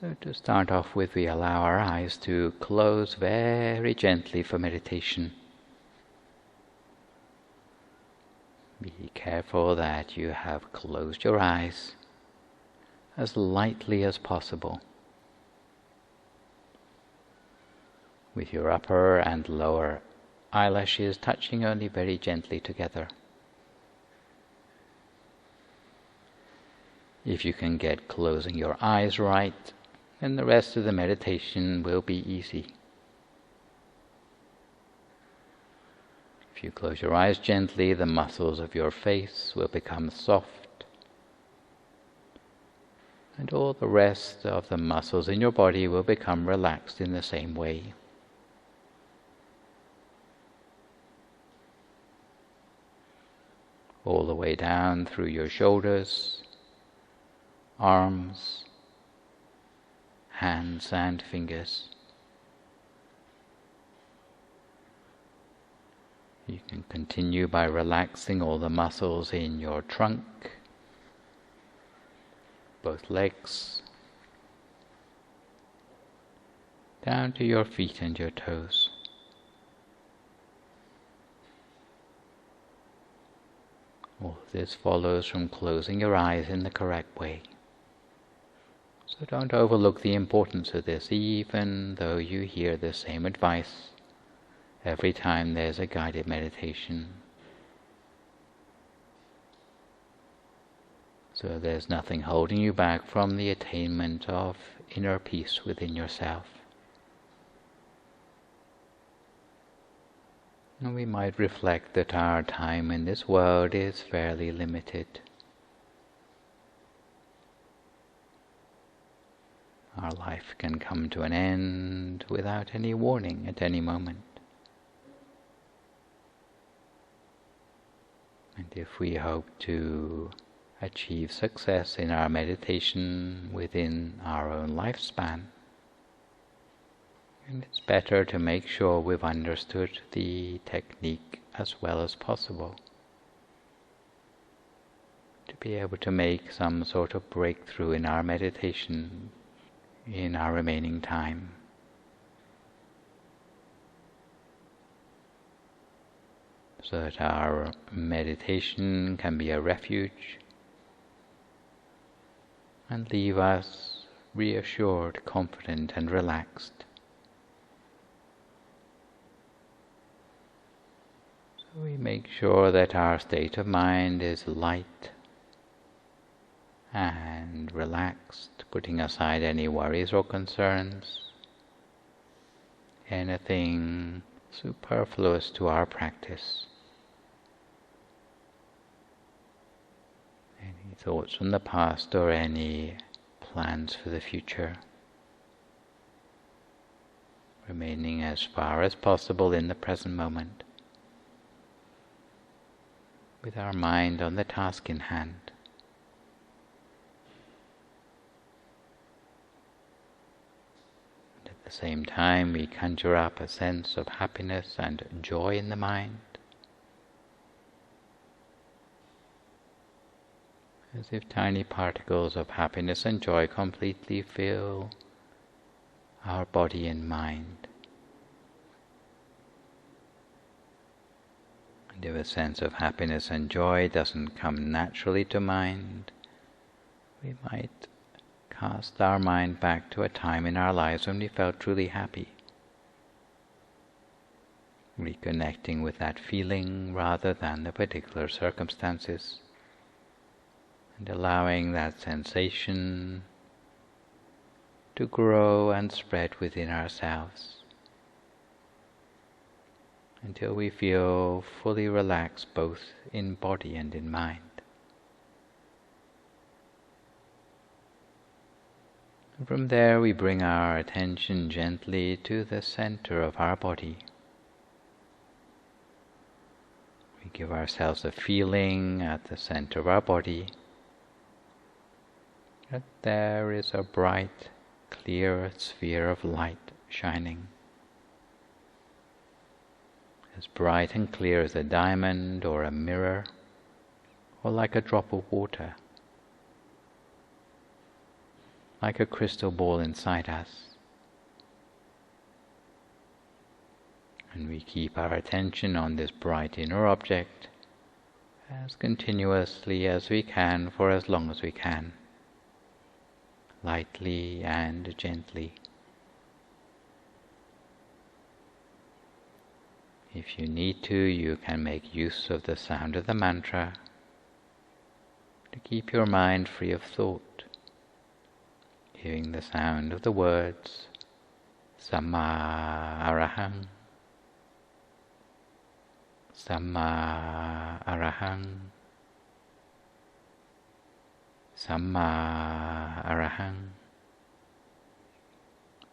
So to start off with, we allow our eyes to close very gently for meditation. Be careful that you have closed your eyes as lightly as possible, with your upper and lower eyelashes touching only very gently together. If you can get closing your eyes right, then the rest of the meditation will be easy. If you close your eyes gently, the muscles of your face will become soft, and all the rest of the muscles in your body will become relaxed in the same way. All the way down through your shoulders, arms, hands and fingers. You can continue by relaxing all the muscles in your trunk, both legs, down to your feet and your toes. All of this follows from closing your eyes in the correct way. So don't overlook the importance of this, even though you hear the same advice every time there's a guided meditation. So there's nothing holding you back from the attainment of inner peace within yourself. And we might reflect that our time in this world is fairly limited. Our life can come to an end without any warning at any moment. And if we hope to achieve success in our meditation within our own lifespan, and it's better to make sure we've understood the technique as well as possible, to be able to make some sort of breakthrough in our meditation in our remaining time. So that our meditation can be a refuge and leave us reassured, confident and relaxed. So we make sure that our state of mind is light and relaxed, putting aside any worries or concerns, anything superfluous to our practice. Any thoughts from the past or any plans for the future, remaining as far as possible in the present moment, with our mind on the task in hand. And at the same time, we conjure up a sense of happiness and joy in the mind, as if tiny particles of happiness and joy completely fill our body and mind. And if a sense of happiness and joy doesn't come naturally to mind, we might cast our mind back to a time in our lives when we felt truly happy, reconnecting with that feeling rather than the particular circumstances, and allowing that sensation to grow and spread within ourselves until we feel fully relaxed both in body and in mind. And from there we bring our attention gently to the center of our body. We give ourselves a feeling at the center of our body that there is a bright, clear sphere of light shining, as bright and clear as a diamond or a mirror, or like a drop of water, like a crystal ball inside us. And we keep our attention on this bright inner object as continuously as we can for as long as we can, lightly and gently. If you need to, you can make use of the sound of the mantra to keep your mind free of thought, hearing the sound of the words Samma Arahang, Samma Arahang, Samma Arahang,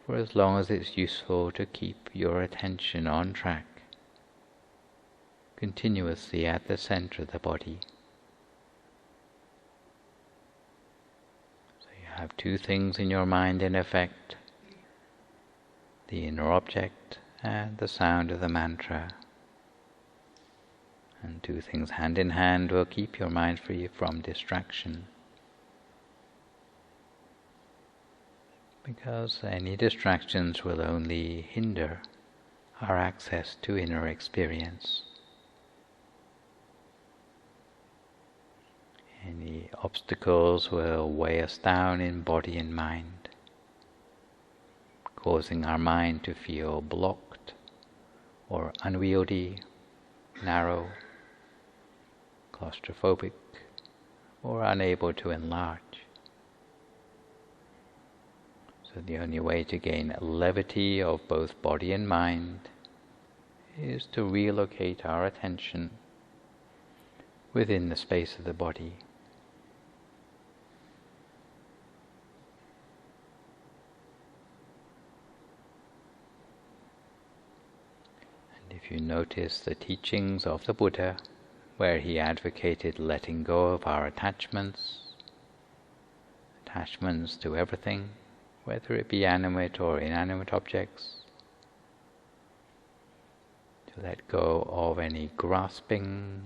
for as long as it's useful to keep your attention on track, continuously at the center of the body. So you have two things in your mind in effect, the inner object and the sound of the mantra. And two things hand in hand will keep your mind free from distraction. Because any distractions will only hinder our access to inner experience. Any obstacles will weigh us down in body and mind, causing our mind to feel blocked or unwieldy, narrow, claustrophobic, or unable to enlarge. So the only way to gain levity of both body and mind is to relocate our attention within the space of the body. And if you notice the teachings of the Buddha, where he advocated letting go of our attachments to everything, whether it be animate or inanimate objects, to let go of any grasping,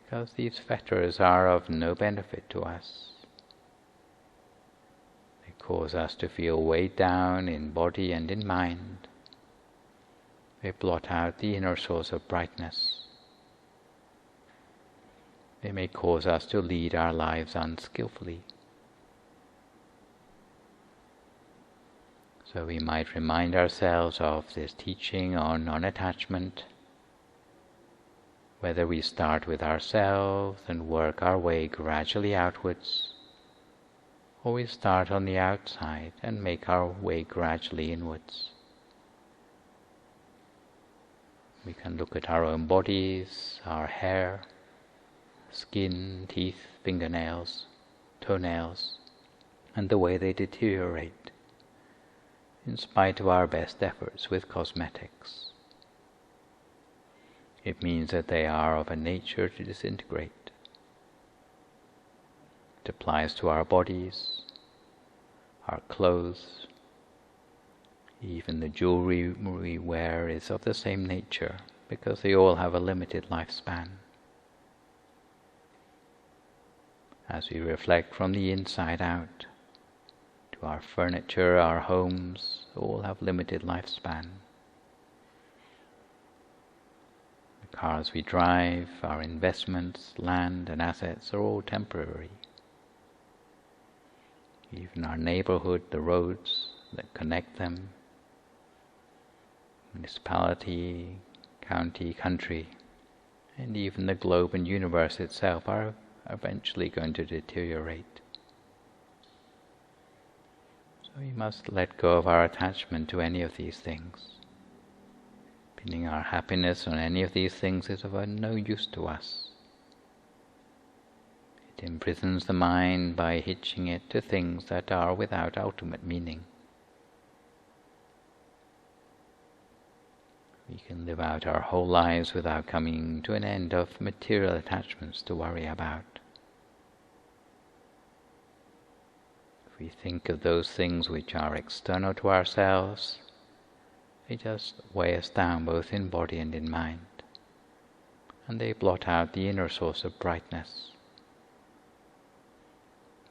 because these fetters are of no benefit to us. They cause us to feel weighed down in body and in mind. They blot out the inner source of brightness. They may cause us to lead our lives unskillfully. So we might remind ourselves of this teaching on non-attachment, whether we start with ourselves and work our way gradually outwards, or we start on the outside and make our way gradually inwards. We can look at our own bodies, our hair, skin, teeth, fingernails, toenails, and the way they deteriorate, in spite of our best efforts with cosmetics. It means that they are of a nature to disintegrate. It applies to our bodies, our clothes, even the jewelry we wear is of the same nature, because they all have a limited lifespan. As we reflect from the inside out, to our furniture, our homes, all have limited lifespan. The cars we drive, our investments, land and assets are all temporary. Even our neighborhood, the roads that connect them, municipality, county, country, and even the globe and universe itself are eventually going to deteriorate. So we must let go of our attachment to any of these things. Pinning our happiness on any of these things is of no use to us. It imprisons the mind by hitching it to things that are without ultimate meaning. We can live out our whole lives without coming to an end of material attachments to worry about. If we think of those things which are external to ourselves, they just weigh us down both in body and in mind, and they blot out the inner source of brightness.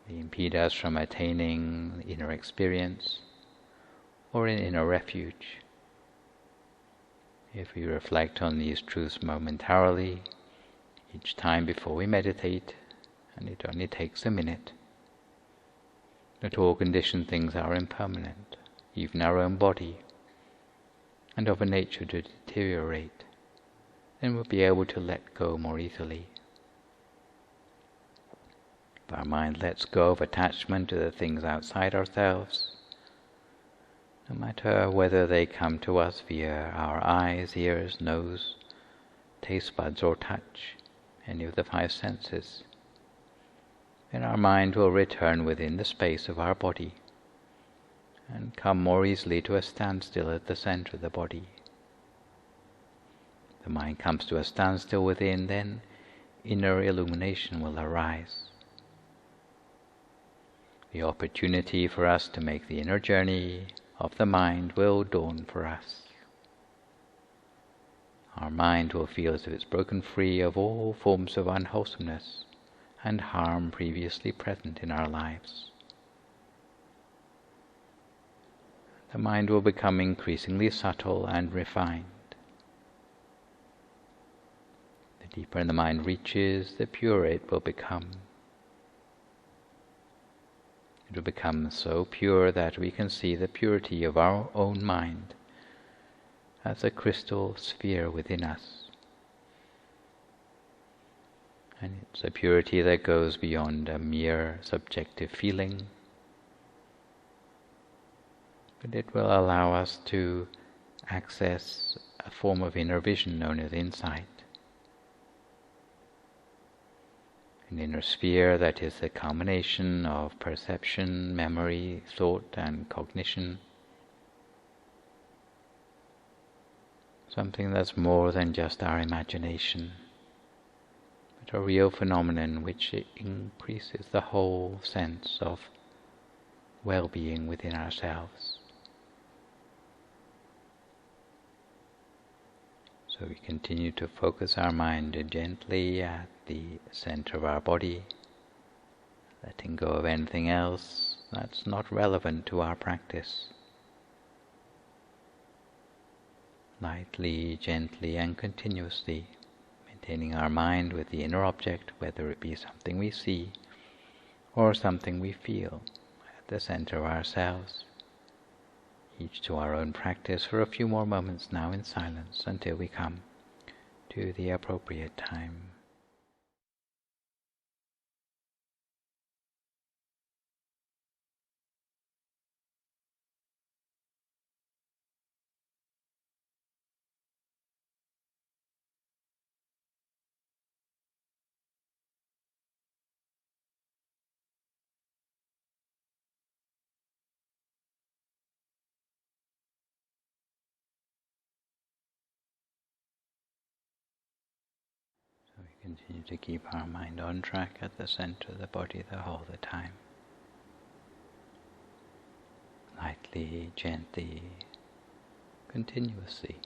They impede us from attaining inner experience or an inner refuge. If we reflect on these truths momentarily, each time before we meditate, and it only takes a minute, that all conditioned things are impermanent, even our own body, and of a nature to deteriorate, then we'll be able to let go more easily. If our mind lets go of attachment to the things outside ourselves, no matter whether they come to us via our eyes, ears, nose, taste buds, or touch, any of the five senses, then our mind will return within the space of our body and come more easily to a standstill at the center of the body. The mind comes to a standstill within, then inner illumination will arise. The opportunity for us to make the inner journey of the mind will dawn for us. Our mind will feel as if it's broken free of all forms of unwholesomeness and harm previously present in our lives. The mind will become increasingly subtle and refined. The deeper the mind reaches, the purer it will become. It will become so pure that we can see the purity of our own mind as a crystal sphere within us. And it's a purity that goes beyond a mere subjective feeling, but it will allow us to access a form of inner vision known as insight. An inner sphere that is the culmination of perception, memory, thought, and cognition. Something that's more than just our imagination, but a real phenomenon which increases the whole sense of well-being within ourselves. So we continue to focus our mind gently at the center of our body, letting go of anything else that's not relevant to our practice. Lightly, gently, and continuously, maintaining our mind with the inner object, whether it be something we see or something we feel, at the center of ourselves. Each to our own practice for a few more moments now in silence until we come to the appropriate time. Continue to keep our mind on track at the center of the body the whole the time. Lightly, gently, continuously.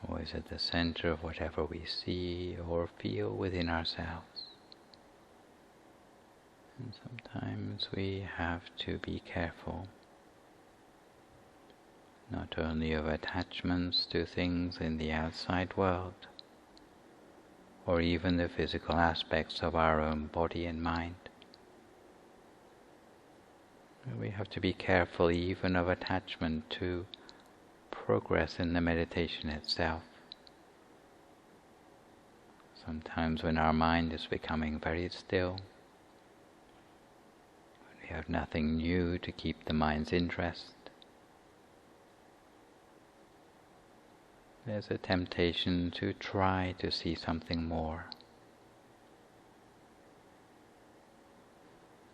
Always at the center of whatever we see or feel within ourselves. And sometimes we have to be careful, not only of attachments to things in the outside world, or even the physical aspects of our own body and mind. We have to be careful even of attachment to progress in the meditation itself. Sometimes when our mind is becoming very still, when we have nothing new to keep the mind's interest, there's a temptation to try to see something more.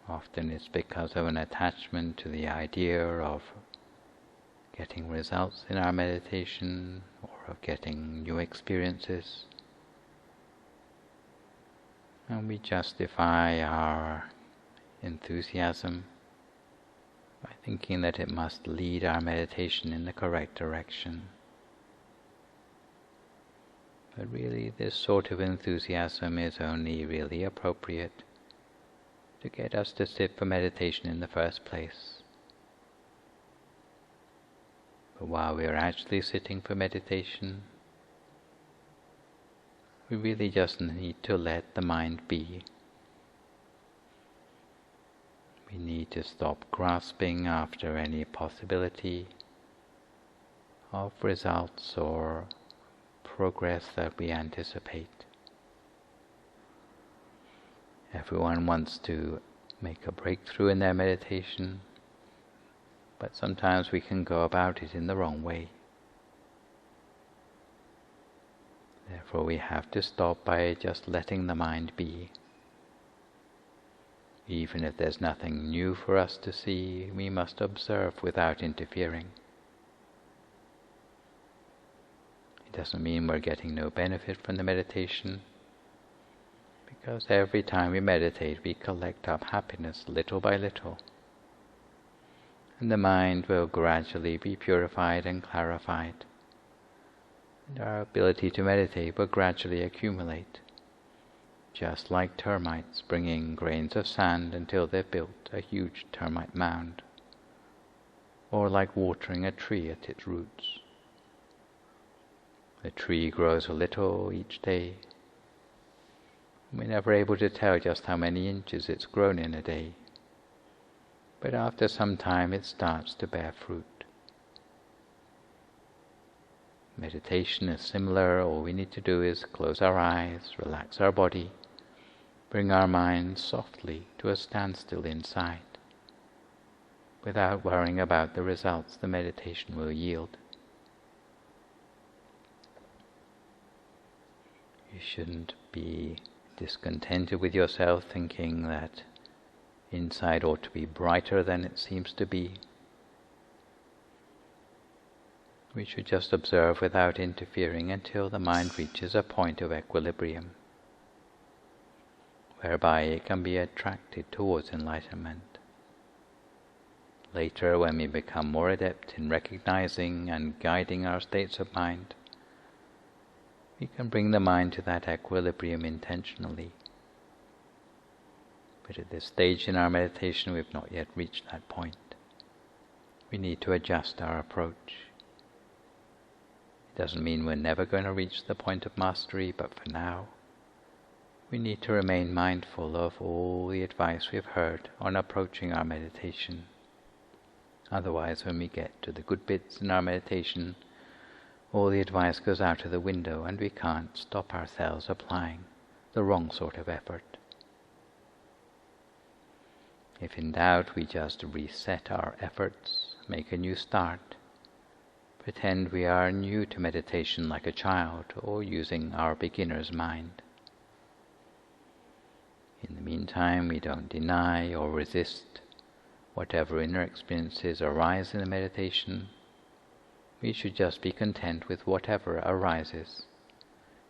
Often it's because of an attachment to the idea of getting results in our meditation or of getting new experiences. And we justify our enthusiasm by thinking that it must lead our meditation in the correct direction. But really this sort of enthusiasm is only really appropriate to get us to sit for meditation in the first place. But while we are actually sitting for meditation, we really just need to let the mind be. We need to stop grasping after any possibility of results or progress that we anticipate. Everyone wants to make a breakthrough in their meditation, but sometimes we can go about it in the wrong way. Therefore we have to stop by just letting the mind be. Even if there's nothing new for us to see, we must observe without interfering. It doesn't mean we're getting no benefit from the meditation, because every time we meditate we collect up happiness little by little, and the mind will gradually be purified and clarified, and our ability to meditate will gradually accumulate, just like termites bringing grains of sand until they've built a huge termite mound, or like watering a tree at its roots. The tree grows a little each day. We're never able to tell just how many inches it's grown in a day, but after some time it starts to bear fruit. Meditation is similar. All we need to do is close our eyes, relax our body, bring our mind softly to a standstill inside, without worrying about the results the meditation will yield. You shouldn't be discontented with yourself, thinking that inside ought to be brighter than it seems to be. We should just observe without interfering until the mind reaches a point of equilibrium, whereby it can be attracted towards enlightenment. Later, when we become more adept in recognizing and guiding our states of mind, we can bring the mind to that equilibrium intentionally. But at this stage in our meditation, we've not yet reached that point. We need to adjust our approach. It doesn't mean we're never going to reach the point of mastery, but for now, we need to remain mindful of all the advice we've heard on approaching our meditation. Otherwise, when we get to the good bits in our meditation, all the advice goes out of the window and we can't stop ourselves applying the wrong sort of effort. If in doubt, we just reset our efforts, make a new start, pretend we are new to meditation like a child, or using our beginner's mind. In the meantime, we don't deny or resist whatever inner experiences arise in the meditation. We should just be content with whatever arises,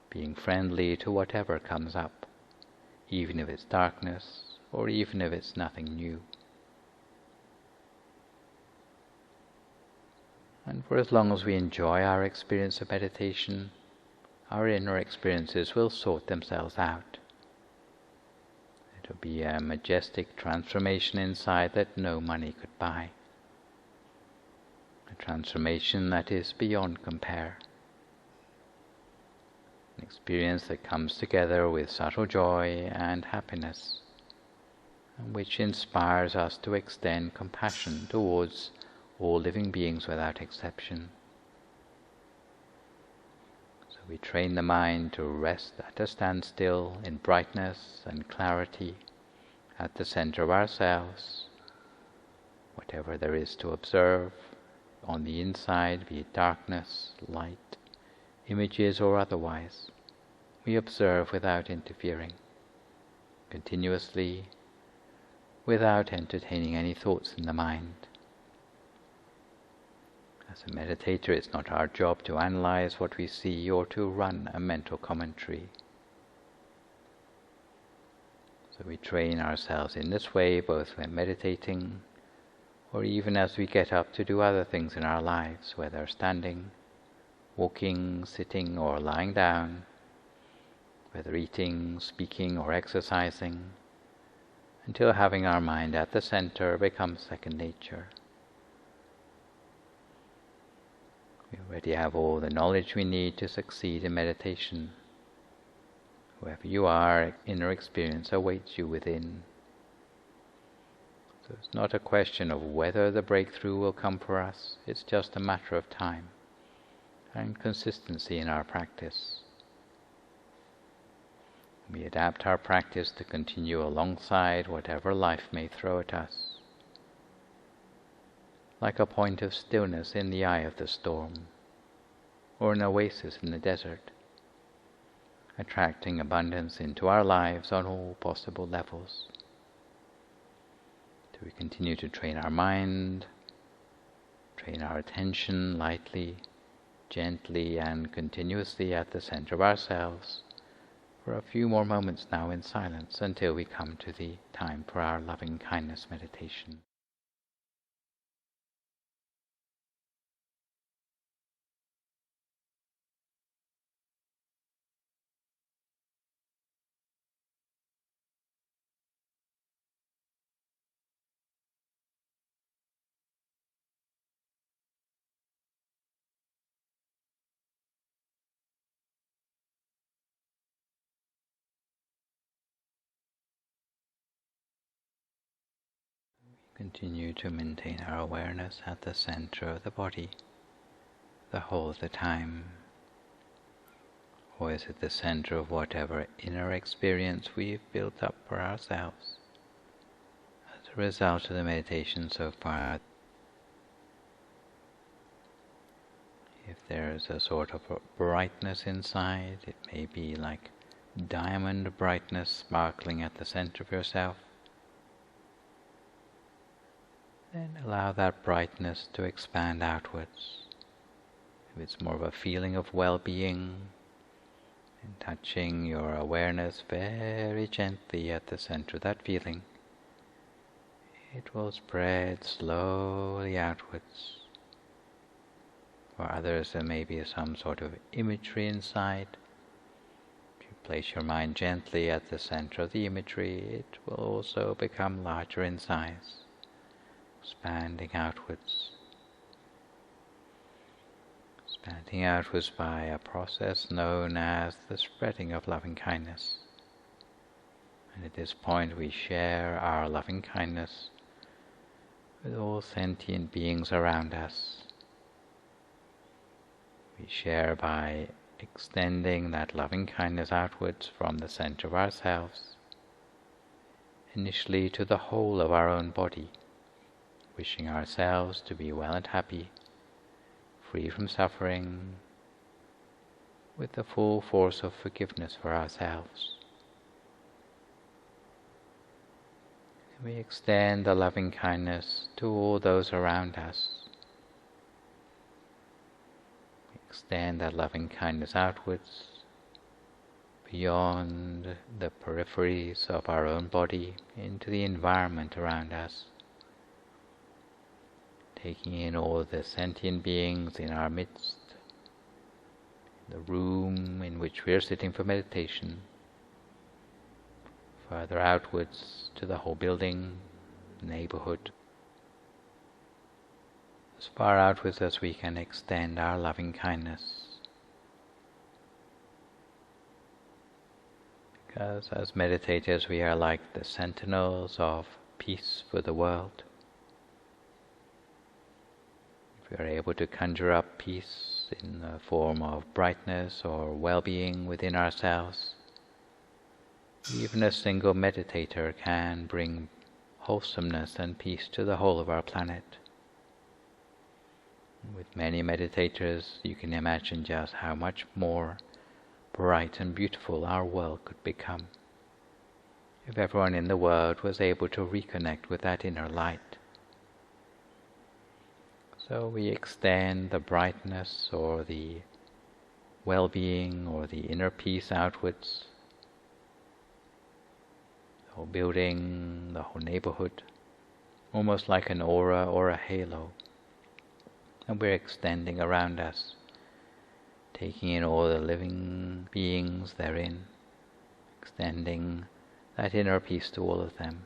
being friendly to whatever comes up, even if it's darkness, or even if it's nothing new. And for as long as we enjoy our experience of meditation, our inner experiences will sort themselves out. It will be a majestic transformation inside that no money could buy. A transformation that is beyond compare. An experience that comes together with subtle joy and happiness, and which inspires us to extend compassion towards all living beings without exception. So we train the mind to rest at a standstill in brightness and clarity at the center of ourselves. Whatever there is to observe on the inside, be it darkness, light, images or otherwise, we observe without interfering, continuously, without entertaining any thoughts in the mind. As a meditator, it's not our job to analyze what we see or to run a mental commentary. So we train ourselves in this way, both when meditating or even as we get up to do other things in our lives, whether standing, walking, sitting or lying down, whether eating, speaking, or exercising, until having our mind at the center becomes second nature. We already have all the knowledge we need to succeed in meditation. Whoever you are, inner experience awaits you within. So it's not a question of whether the breakthrough will come for us, it's just a matter of time and consistency in our practice. We adapt our practice to continue alongside whatever life may throw at us, like a point of stillness in the eye of the storm, or an oasis in the desert, attracting abundance into our lives on all possible levels. So we continue to train our mind, train our attention lightly, gently and continuously at the center of ourselves for a few more moments now in silence until we come to the time for our loving kindness meditation. Continue to maintain our awareness at the center of the body the whole of the time, or is it the center of whatever inner experience we've built up for ourselves as a result of the meditation so far? If there's a sort of a brightness inside, it may be like diamond brightness sparkling at the center of yourself. Then allow that brightness to expand outwards. If it's more of a feeling of well-being, and touching your awareness very gently at the center of that feeling, it will spread slowly outwards. For others, there may be some sort of imagery inside. If you place your mind gently at the center of the imagery, it will also become larger in size, expanding outwards. Expanding outwards by a process known as the spreading of loving kindness. And at this point we share our loving kindness with all sentient beings around us. We share by extending that loving kindness outwards from the center of ourselves, initially to the whole of our own body, wishing ourselves to be well and happy, free from suffering, with the full force of forgiveness for ourselves. We extend the loving kindness to all those around us. We extend that loving kindness outwards, beyond the peripheries of our own body, into the environment around us, taking in all the sentient beings in our midst, the room in which we are sitting for meditation, further outwards to the whole building, neighborhood, as far outwards as we can extend our loving kindness. Because as meditators we are like the sentinels of peace for the world. If we are able to conjure up peace in the form of brightness or well-being within ourselves, even a single meditator can bring wholesomeness and peace to the whole of our planet. With many meditators, you can imagine just how much more bright and beautiful our world could become if everyone in the world was able to reconnect with that inner light. So we extend the brightness or the well-being or the inner peace outwards, the whole building, the whole neighborhood, almost like an aura or a halo. And we're extending around us, taking in all the living beings therein, extending that inner peace to all of them,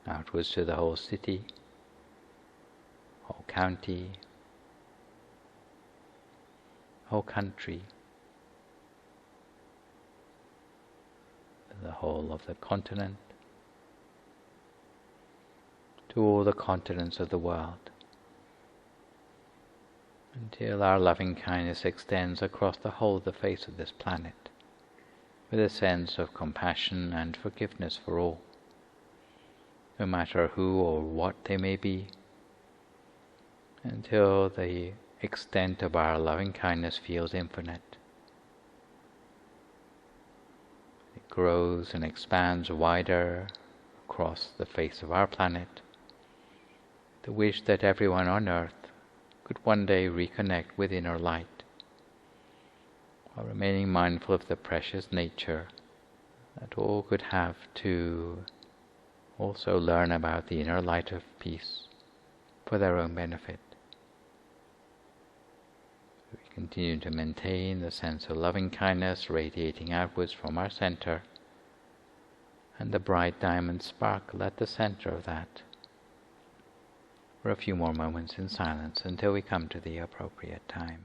outwards to the whole city, whole county, whole country, the whole of the continent, to all the continents of the world, until our loving kindness extends across the whole of the face of this planet, with a sense of compassion and forgiveness for all, no matter who or what they may be, until the extent of our loving kindness feels infinite. It grows and expands wider across the face of our planet. The wish that everyone on earth could one day reconnect with inner light, while remaining mindful of the precious nature that all could have to also learn about the inner light of peace for their own benefit. We continue to maintain the sense of loving kindness radiating outwards from our center, and the bright diamond sparkle at the center of that, for a few more moments in silence until we come to the appropriate time.